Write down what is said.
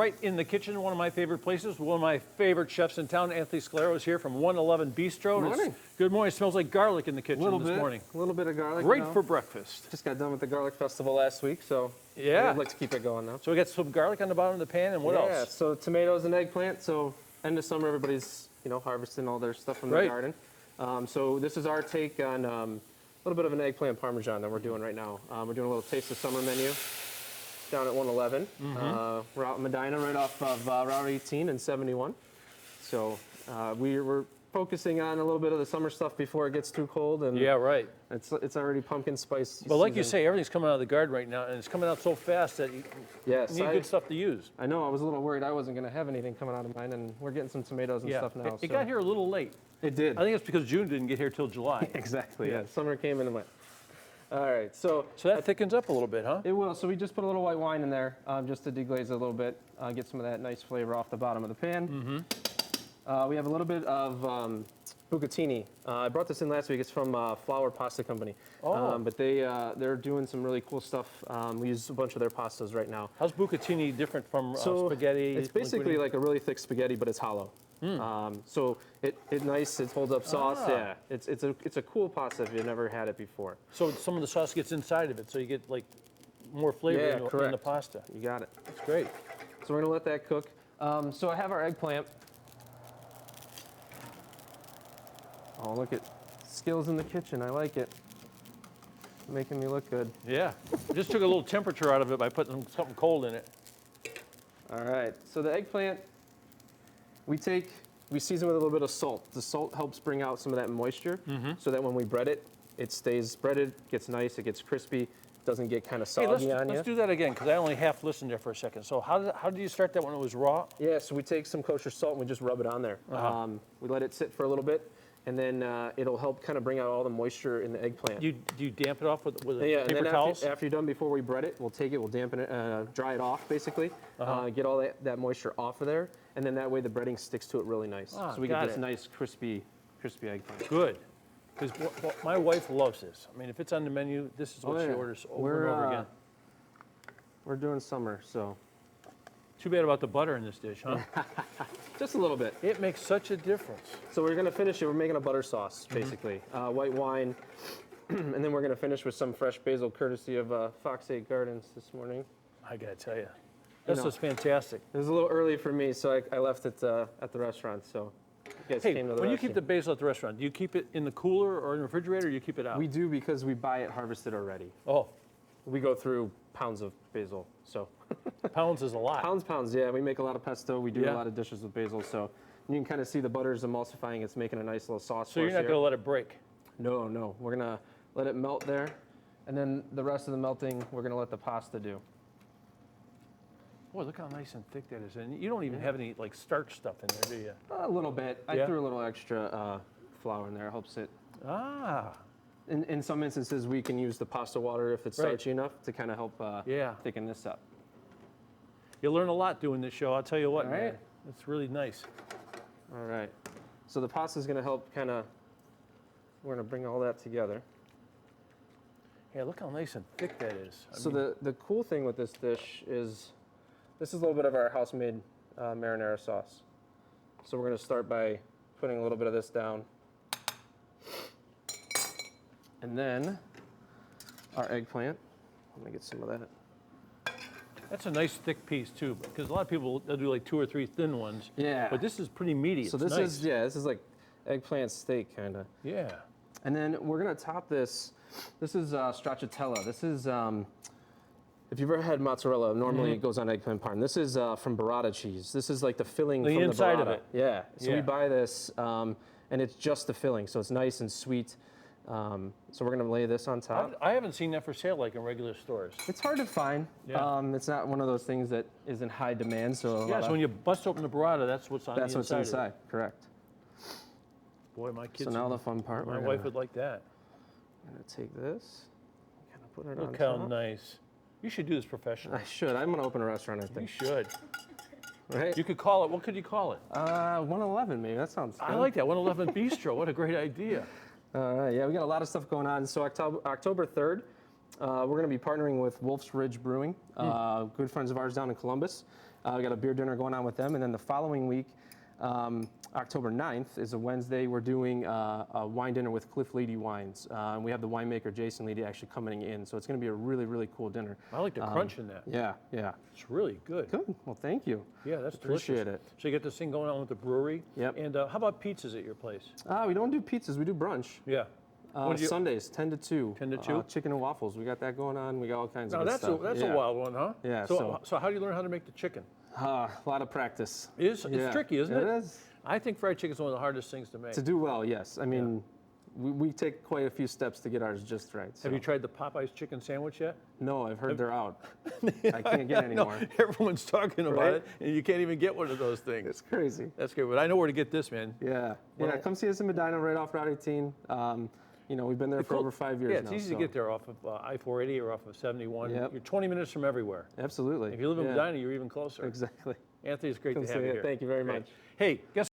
Right in the kitchen, one of my favorite places, one of my favorite chefs in town, Anthony Scalero, is here from 111 Bistro. Good morning. Good morning. It smells like garlic in the kitchen this morning. A little bit of garlic. Great for breakfast. Just got done with the garlic festival last week, so yeah, I'd like to keep it going now. So we got some garlic on the bottom of the pan, and what else? Yeah, so tomatoes and eggplant. So end of summer, everybody's harvesting all their stuff from the garden. So this is our take on a little bit of an eggplant Parmesan that we're doing right now. We're doing a little taste of summer menu down at 111. We're out in Medina, right off of Route 18 and 71. So we're focusing on a little bit of the summer stuff before it gets too cold. And yeah, right. It's already pumpkin spice. But like you say, everything's coming out of the garden right now, and it's coming out so fast that you need good stuff to use. I know. I was a little worried I wasn't going to have anything coming out of mine, and we're getting some tomatoes and stuff now. It got here a little late. It did. I think it's because June didn't get here till July. Exactly. Yeah. Summer came in and went. All right, so that thickens up a little bit, huh? It will. So we just put a little white wine in there just to deglaze it a little bit, get some of that nice flavor off the bottom of the pan. We have a little bit of bucatini. I brought this in last week. It's from Flour Pasta Company. But they're doing some really cool stuff. We use a bunch of their pastas right now. How's bucatini different from spaghetti? It's basically like a really thick spaghetti, but it's hollow. So it's nice. It holds up sauce. Yeah, it's a cool pasta if you've never had it before. So some of the sauce gets inside of it, so you get like more flavor in the pasta. You got it. That's great. So we're gonna let that cook. So I have our eggplant. Oh, look at skills in the kitchen. I like it. Making me look good. Yeah. Just took a little temperature out of it by putting something cold in it. All right. So the eggplant. We season with a little bit of salt. The salt helps bring out some of that moisture so that when we bread it, it stays breaded, gets nice, it gets crispy, doesn't get kind of soggy on you. Let's do that again, because I only half listened there for a second. So how did you start that when it was raw? Yeah, so we take some kosher salt and we just rub it on there. We let it sit for a little bit, and then it'll help kind of bring out all the moisture in the eggplant. Do you damp it off with paper towels? After you're done, before we bread it, we'll take it, we'll dampen it, dry it off basically, get all that moisture off of there, and then that way the breading sticks to it really nice. So we get this nice crispy eggplant. Good, because my wife loves this. I mean, if it's on the menu, this is what she orders over and over again. We're doing summer, so. Too bad about the butter in this dish, huh? Just a little bit. It makes such a difference. So we're gonna finish it, we're making a butter sauce, basically. White wine, and then we're gonna finish with some fresh basil, courtesy of Fox 8 Gardens this morning. I gotta tell you, this was fantastic. It was a little early for me, so I left it at the restaurant, so you guys came to the when you keep the basil at the restaurant, do you keep it in the cooler or in the refrigerator, or you keep it out? We do, because we buy it harvested already. Oh. We go through pounds of basil, so. Pounds is a lot. Pounds, yeah. We make a lot of pesto. We do a lot of dishes with basil, so you can kind of see the butter's emulsifying. It's making a nice little sauce for us. So you're not going to let it break? No. We're going to let it melt there, and then the rest of the melting, we're going to let the pasta do. Boy, look how nice and thick that is. And you don't even have any like starch stuff in there, do you? A little bit. I threw a little extra flour in there. It helps it. In some instances, we can use the pasta water if it's starchy enough to kind of help thicken this up. You learn a lot doing this show, I'll tell you what, All right. man. It's really nice. All right. So the pasta's going to help we're going to bring all that together. Yeah, look how nice and thick that is. The cool thing with this dish is this is a little bit of our house-made marinara sauce. So we're going to start by putting a little bit of this down. And then our eggplant. I'm going to get some of that. That's a nice thick piece too, because a lot of people, they'll do like 2 or 3 thin ones. Yeah. But this is pretty meaty. So this is like eggplant steak kind of. Yeah. And then we're going to top this. This is stracciatella. This is, if you've ever had mozzarella, normally it goes on eggplant parm. This is from burrata cheese. This is like the filling from the inside burrata. of it. Yeah. So we buy this, and it's just the filling. So it's nice and sweet. So we're going to lay this on top. I haven't seen that for sale like in regular stores. It's hard to find. Yeah. It's not one of those things that is in high demand. So so when you bust open the burrata, that's what's on the inside. That's what's inside, correct. Boy, my kids. So now the fun part. My wife would like that. I'm going to take this, kind of put it on top. Look how nice. You should do this professionally. I should. I'm going to open a restaurant, I think. You should. Right? You could call it, what could you call it? 111 maybe, that sounds good. I like that, 111 Bistro, what a great idea. Yeah, we got a lot of stuff going on. So October 3rd, we're going to be partnering with Wolf's Ridge Brewing, good friends of ours down in Columbus. We got a beer dinner going on with them, and then the following week, October 9th is a Wednesday. We're doing a wine dinner with Cliff Leedy Wines. And we have the winemaker Jason Leedy actually coming in, so it's going to be a really, really cool dinner. I like the crunch in that. Yeah, yeah. It's really good. Good. Well, thank you. Yeah, that's Appreciate delicious. it. So you get this thing going on with the brewery. Yep. And how about pizzas at your place? We don't do pizzas. We do brunch. Yeah. Sundays, 10 to 2. 10 to 2? Chicken and waffles. We got that going on. We got all kinds Now of good that's stuff. a wild one, huh? Yeah. So how do you learn how to make the chicken? A lot of practice. It's tricky, isn't it? It is. I think fried chicken is one of the hardest things to make. To do well, yes. I mean, we take quite a few steps to get ours just right. So. Have you tried the Popeyes chicken sandwich yet? No, I've heard they're out. I can't get any more. Everyone's talking about it, and you can't even get one of those things. It's crazy. That's great, but I know where to get this, man. Yeah. Come see us in Medina, right off Route 18. We've been there for over 5 years now. Yeah, it's easy to get there off of I-480 or off of 71. Yep. You're 20 minutes from everywhere. Absolutely. If you live in Medina, you're even closer. Exactly. Anthony, it's great to have you here. Thank you very much. Hey, guess